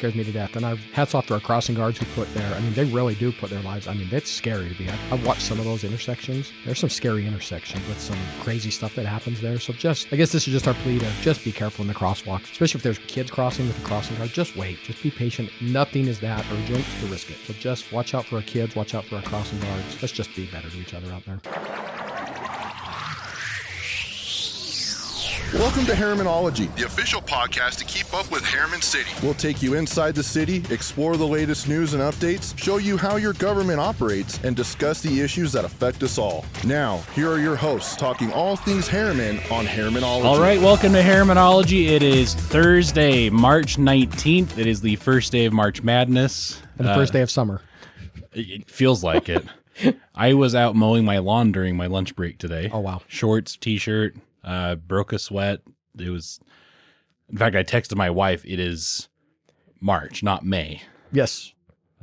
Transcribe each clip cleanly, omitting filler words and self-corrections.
scares me to death. And hats off to our crossing guards who put their, they really do put their lives. It's scary to be. I've watched some of those intersections. There's some scary intersections with some crazy stuff that happens there. So I guess this is just our plea to just be careful in the crosswalks, especially if there's kids crossing with a crossing guard. Just wait, just be patient. Nothing is that urgent to risk it. So just watch out for our kids, watch out for our crossing guards. Let's just be better to each other out there. Welcome to Herrimanology, the official podcast to keep up with Herriman City. We'll take you inside the city, explore the latest news and updates, show you how your government operates, and discuss the issues that affect us all. Now, here are your hosts talking all things Herriman on Herrimanology. All right, welcome to Herrimanology. It is Thursday, March 19th. It is the first day of March Madness. And the first day of summer. It feels like it. I was out mowing my lawn during my lunch break today. Oh, wow. Shorts, t-shirt. Broke a sweat. It was, in fact, I texted my wife, it is March, not May. Yes.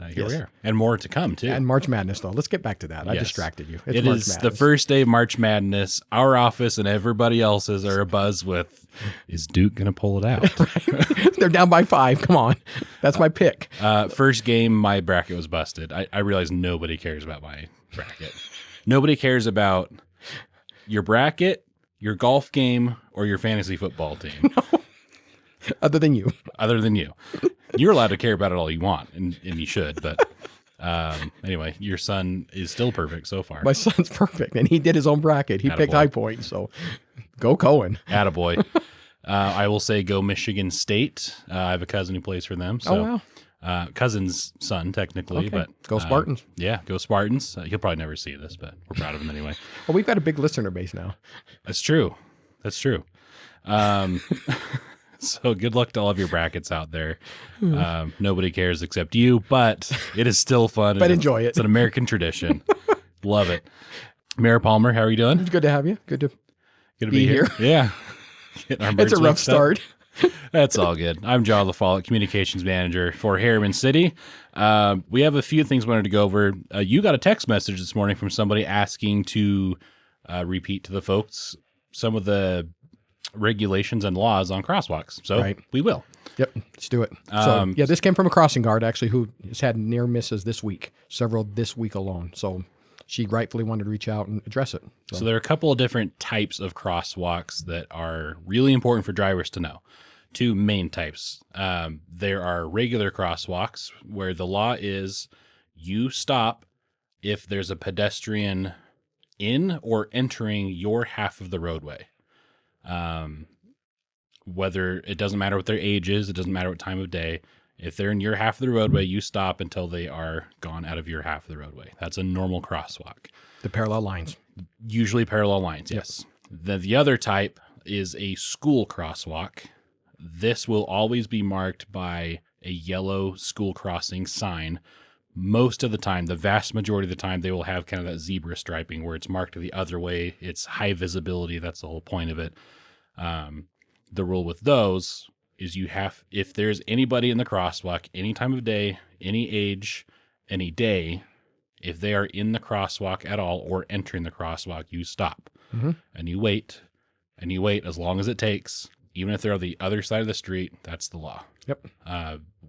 Here we are. And more to come, too. And March Madness, though. Let's get back to that. I distracted you. It is the first day of March Madness. Our office and everybody else's are abuzz with, is Duke going to pull it out? Right. They're down by 5. Come on. That's my pick. First game, my bracket was busted. I realized nobody cares about my bracket. Nobody cares about your bracket, your golf game, or your fantasy football team. No. Other than you. Other than you. You're allowed to care about it all you want, and you should. But anyway, your son is still perfect so far. My son's perfect, and he did his own bracket. He picked High Point, so go Cohen. Attaboy. I will say go Michigan State. I have a cousin who plays for them. So, oh, wow. Cousin's son, technically. Okay. But go Spartans. Yeah, go Spartans. He'll probably never see this, but we're proud of him anyway. Well, we've got a big listener base now. That's true. That's true. So good luck to all of your brackets out there. Nobody cares except you, but it is still fun. But enjoy it. It's an American tradition. Love it. Mayor Palmer, how are you doing? It's good to have you. Good to be here. Yeah. It's a rough start. That's all good. I'm John LaFollette, Communications Manager for Herriman City. We have a few things we wanted to go over. You got a text message this morning from somebody asking to repeat to the folks some of the regulations and laws on crosswalks. So we will. Yep, let's do it. So this came from a crossing guard, actually, who has had near misses this week, several this week alone. So she rightfully wanted to reach out and address it. So there are a couple of different types of crosswalks that are really important for drivers to know. Two main types. There are regular crosswalks where the law is you stop if there's a pedestrian in or entering your half of the roadway. Whether it doesn't matter what their age is, it doesn't matter what time of day. If they're in your half of the roadway, you stop until they are gone out of your half of the roadway. That's a normal crosswalk. The parallel lines. Usually parallel lines, yes. The other type is a school crosswalk. This will always be marked by a yellow school crossing sign. Most of the time, the vast majority of the time, they will have kind of that zebra striping where it's marked the other way. It's high visibility. That's the whole point of it. The rule with those is if there's anybody in the crosswalk, any time of day, any age, any day, if they are in the crosswalk at all or entering the crosswalk, you stop and you wait as long as it takes. Even if they're on the other side of the street, that's the law. Yep.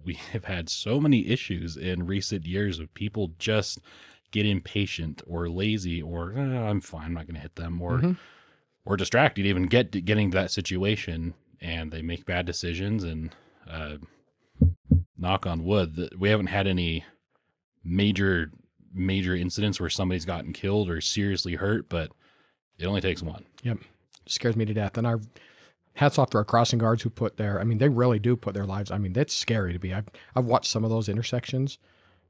We have had so many issues in recent years of people just get impatient or lazy or I'm fine, I'm not going to hit them or distracted, even getting to that situation, and they make bad decisions. And knock on wood, we haven't had any major incidents where somebody's gotten killed or seriously hurt, but it only takes one. Yep. It scares me to death. And hats off to our crossing guards who put their, they really do put their lives. That's scary to be. I've watched some of those intersections.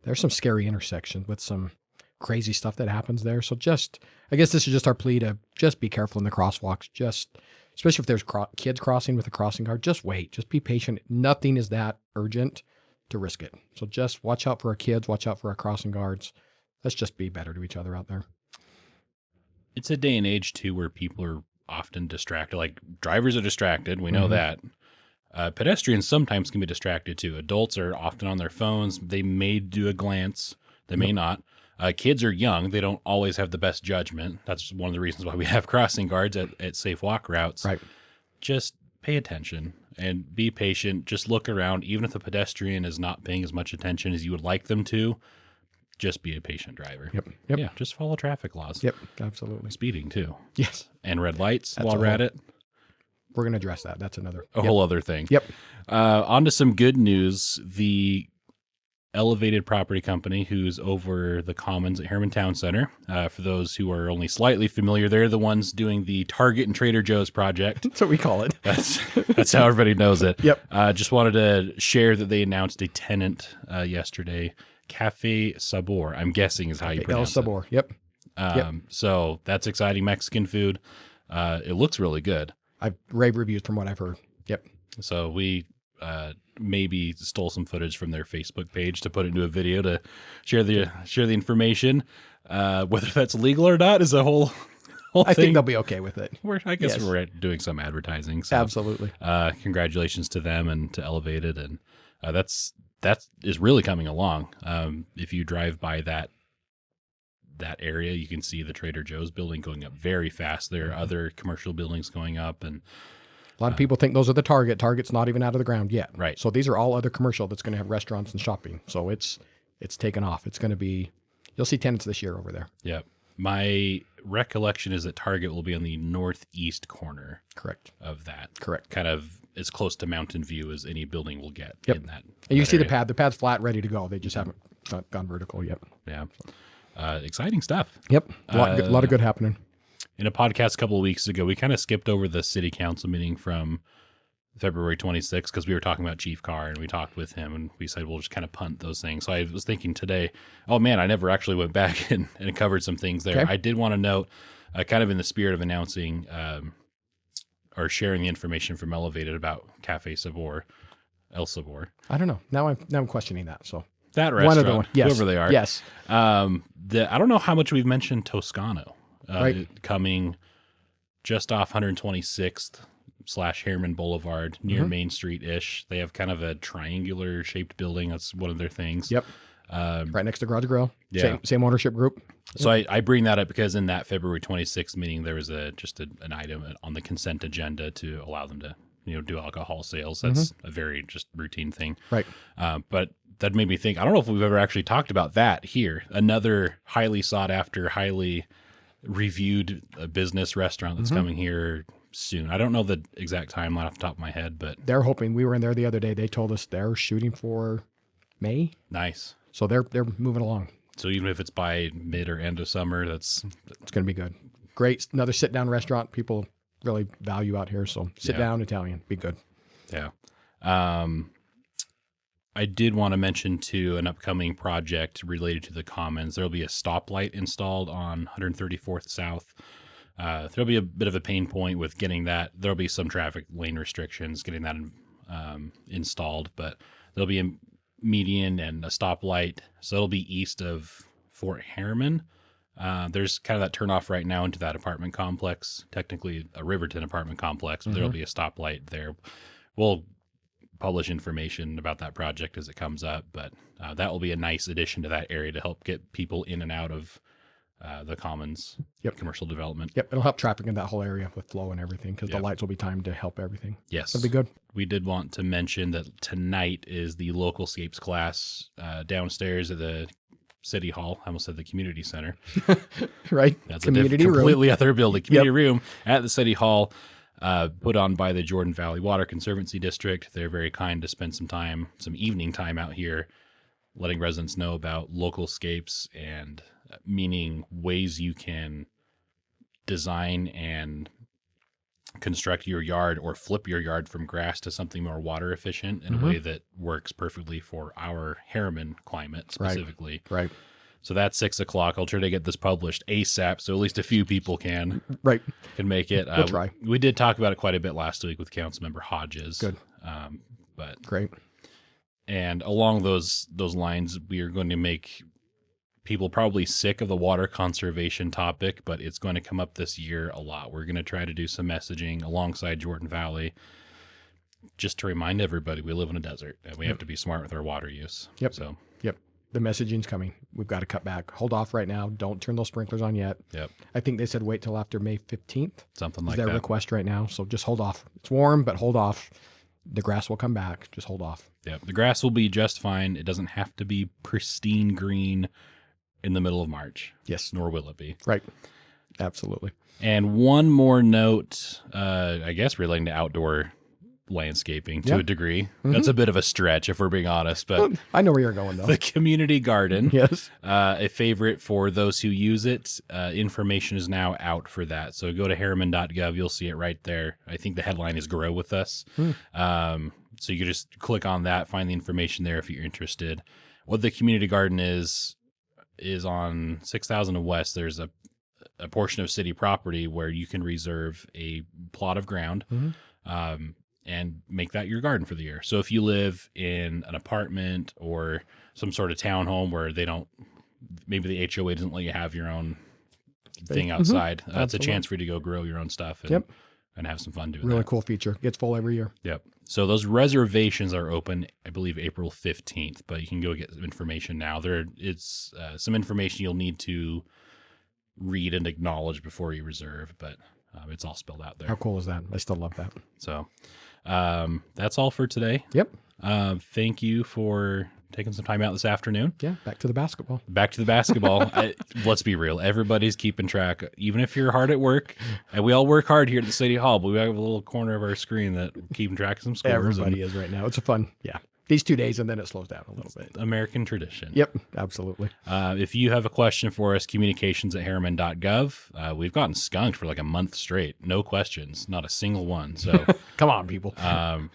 There's some scary intersections with some crazy stuff that happens there. So I guess this is just our plea to just be careful in the crosswalks. Especially if there's kids crossing with a crossing guard, just wait. Just be patient. Nothing is that urgent to risk it. So just watch out for our kids. Watch out for our crossing guards. Let's just be better to each other out there. It's a day and age, too, where people are often distracted. Like drivers are distracted. We know that. Pedestrians sometimes can be distracted, too. Adults are often on their phones. They may do a glance. They may not. Kids are young. They don't always have the best judgment. That's one of the reasons why we have crossing guards at safe walk routes. Right. Just pay attention. and be patient. Just look around. Even if the pedestrian is not paying as much attention as you would like them to, just be a patient driver. Yep. Yeah, just follow traffic laws. Yep. Absolutely. Speeding too. Yes. And red lights That's while a we're whole- at it. We're going to address that. That's another. A whole other thing. Yep. On to some good news. The Elevated Property Company, who's over the Commons at Herriman Town Center. For those who are only slightly familiar, they're the ones doing the Target and Trader Joe's project. That's what we call it. That's how everybody knows it. Yep. Just wanted to share that they announced a tenant yesterday, Café Sabor. I'm guessing is how you pronounce it. Sabor. Yep. So that's exciting Mexican food. It looks really good. I've rave reviews from what I've heard. Yep. So we maybe stole some footage from their Facebook page to put into a video to share the information. Whether that's legal or not is a whole I thing. think they'll be okay with it. I guess Yes. we're doing some advertising. So, Absolutely. congratulations to them and to Elevated, and that is really coming along. If you drive by that area, you can see the Trader Joe's building going up very fast. There are other commercial buildings going up, and A lot of people think those are the Target. Target's not even out of the ground yet. Right. So these are all other commercial that's going to have restaurants and shopping. So it's taken off. It's going to be, you'll see tenants this year over there. yeah. My recollection is that Target will be on the northeast corner Correct. of that. Correct. Kind of as close to Mountain View as any building will get Yep. in that. And you that see the area. pad. The pad's flat, ready to go. They just haven't gone vertical yet. Yeah. Exciting stuff. Yep. A lot of good happening. In a podcast a couple of weeks ago, we kind of skipped over the city council meeting from February 26th because we were talking about Chief Carr, and we talked with him, and we said we'll just kind of punt those things. So I was thinking today, oh man, I never actually went back and covered some things there. Okay. I did want to note, kind of in the spirit of announcing or sharing the information from Elevated about Café Sabor, El Sabor. I don't know. Now I'm questioning that. So That one restaurant, other one. Yes. whoever they are. Yes. I don't know how much we've mentioned Toscano Right. coming just off 126th / Herriman Boulevard near Main Street-ish. They have kind of a triangular shaped building. That's one of their things. Yep. Right next to Garage Grill. Yeah. Same ownership group. So I bring that up because in that February 26th meeting, there was an item on the consent agenda to allow them to do alcohol sales. That's a very just routine thing. Right. But that made me think, I don't know if we've ever actually talked about that here. Another highly sought after, highly reviewed business restaurant that's coming here soon. I don't know the exact timeline off the top of my head, but They're hoping. We were in there the other day. They told us they're shooting for May. nice. So they're moving along. So even if it's by mid or end of summer, It's going to be good. Great. Another sit down restaurant. People really value out here. So sit down Italian. Be good. yeah. I did want to mention too an upcoming project related to the Commons. There'll be a stoplight installed on 134th South. There'll be a bit of a pain point with getting that. There'll be some traffic lane restrictions getting that installed, but there'll be a median and a stoplight. So it'll be east of Fort Herriman. There's kind of that turnoff right now into that apartment complex, technically a Riverton apartment complex, but there'll be a stoplight there. We'll publish information about that project as it comes up, but that will be a nice addition to that area to help get people in and out of the Commons commercial development. Yep. It'll help traffic in that whole area with flow and everything because the lights will be timed to help everything. Yes. That'll be good. We did want to mention that tonight is the Localscapes Class downstairs at the City Hall. I almost said the community center. Right. That's Community a room. completely other building. Community room at the City Hall, put on by the Jordan Valley Water Conservancy District. They're very kind to spend some evening time out here, letting residents know about localscapes and meaning ways you can design and construct your yard or flip your yard from grass to something more water efficient in a way that works perfectly for our Herriman climate specifically. Right. So that's 6:00. I'll try to get this published ASAP, so at least a few people can Right. make it. We'll try. We did talk about it quite a bit last week with Councilmember Hodges. Good. But Great. and along those lines, we are going to make people probably sick of the water conservation topic, but it's going to come up this year a lot. We're going to try to do some messaging alongside Jordan Valley, just to remind everybody we live in a desert and we have to be smart with our water use. Yep. So. Yep. The messaging's coming. We've got to cut back. Hold off right now. Don't turn those sprinklers on yet. Yep. I think they said wait till after May 15th. Something Is like their that. request right now. So just hold off. It's warm, but hold off. The grass will come back. Just hold off. Yep. The grass will be just fine. It doesn't have to be pristine green in the middle of March. Yes. Nor will it be. Right. Absolutely. And one more note, I guess relating to outdoor landscaping to a degree. That's a bit of a stretch if we're being honest, but I know where you're going though. the community garden, Yes. a favorite for those who use it. Information is now out for that. So go to harriman.gov. You'll see it right there. I think the headline is Grow With Us. So you can just click on that, find the information there if you're interested. What the community garden is on 6,000 and West. There's a portion of city property where you can reserve a plot of ground and make that your garden for the year. So if you live in an apartment or some sort of townhome where maybe the HOA doesn't let you have your own thing outside, it's a chance for you to go grow your own stuff and have some fun doing Really that. cool feature. Gets full every year. Yep. So those reservations are open, I believe, April 15th, but you can go get some information now. It's some information you'll need to read and acknowledge before you reserve, but it's all spelled out there. How cool is that? I still love that. So that's all for today. Yep. Thank you for taking some time out this afternoon. Yeah. Back to the basketball. Back to the basketball. Let's be real. Everybody's keeping track, even if you're hard at work. And we all work hard here at the City Hall, but we have a little corner of our screen that we're keeping track of some scores. Everybody is right now. It's a fun. Yeah. These 2 days and then it slows down a little bit. American tradition. Yep. Absolutely. If you have a question for us, communications@harriman.gov. We've gotten skunked for like a month straight. No questions. Not a single one. So Come on, people.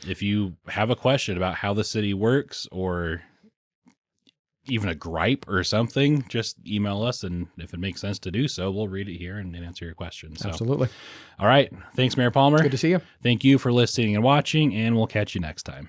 if you have a question about how the city works or even a gripe or something, just email us. And if it makes sense to do so, we'll read it here and answer your questions. So, Absolutely. all right. Thanks, Mayor Palmer. Good to see you. Thank you for listening and watching, and we'll catch you next time.